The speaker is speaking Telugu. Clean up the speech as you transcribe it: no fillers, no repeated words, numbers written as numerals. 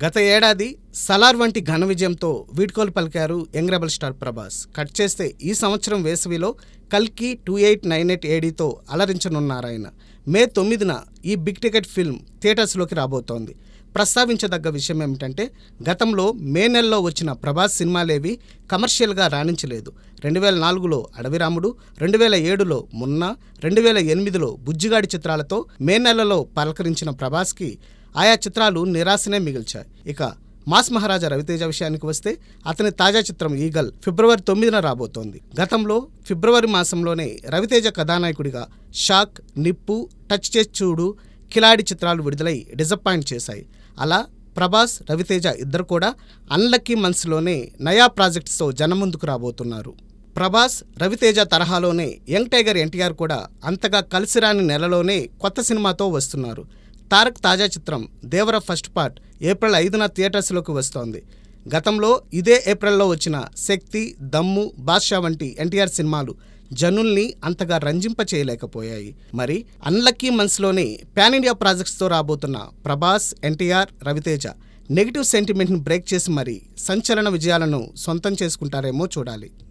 గత ఏడాది సలార్ వంటి ఘన విజయంతో వీడ్కోలు పలికారు young rebel star Prabhas. Cut చేస్తే ఈ సంవత్సరం వేసవిలో కల్కి 2898 ఏడీతో అలరించనున్నారాయన. మే 9న ఈ బిగ్ టికెట్ ఫిల్మ్ థియేటర్స్లోకి రాబోతోంది. ప్రస్తావించదగ్గ విషయం ఏమిటంటే, గతంలో మే నెలలో వచ్చిన ప్రభాస్ సినిమాలేవి కమర్షియల్గా రాణించలేదు. 2004లో అడవిరాముడు, 2007లో మున్నా, 2008లో బుజ్జిగాడి చిత్రాలతో మే నెలలో పలకరించిన ప్రభాస్కి ఆయా చిత్రాలు నిరాశనే మిగిల్చాయి. ఇక మాస్ మహారాజా రవితేజ విషయానికి వస్తే, అతని తాజా చిత్రం ఈగల్ ఫిబ్రవరి 9న రాబోతోంది. గతంలో ఫిబ్రవరి మాసంలోనే రవితేజ కథానాయకుడిగా షాక్, నిప్పు, టచ్ చేసి చూడు, కిలాడి చిత్రాలు విడుదలై డిసప్పాయింట్ చేశాయి. అలా ప్రభాస్, రవితేజ ఇద్దరు కూడా అన్లక్కీ మంత్స్లోనే నయా ప్రాజెక్ట్స్తో జనం ముందుకు రాబోతున్నారు. ప్రభాస్, రవితేజ తరహాలోనే యంగ్ టైగర్ ఎన్టీఆర్ కూడా అంతగా కలిసిరాని నెలలోనే కొత్త సినిమాతో వస్తున్నారు. తారక్ తాజా చిత్రం దేవర ఫస్ట్ పార్ట్ ఏప్రిల్ 5న థియేటర్స్లోకి వస్తోంది. గతంలో ఇదే ఏప్రిల్లో వచ్చిన శక్తి, దమ్ము, బాద్షా వంటి ఎన్టీఆర్ సినిమాలు జనుల్ని అంతగా రంజింప చేయలేకపోయాయి. మరి అన్లక్కీ మంత్స్లోనే పాన్ ఇండియా ప్రాజెక్ట్స్తో రాబోతున్న ప్రభాస్, ఎన్టీఆర్, రవితేజ నెగిటివ్ సెంటిమెంట్ని బ్రేక్ చేసి మరీ సంచలన విజయాలను సొంతం చేసుకుంటారేమో చూడాలి.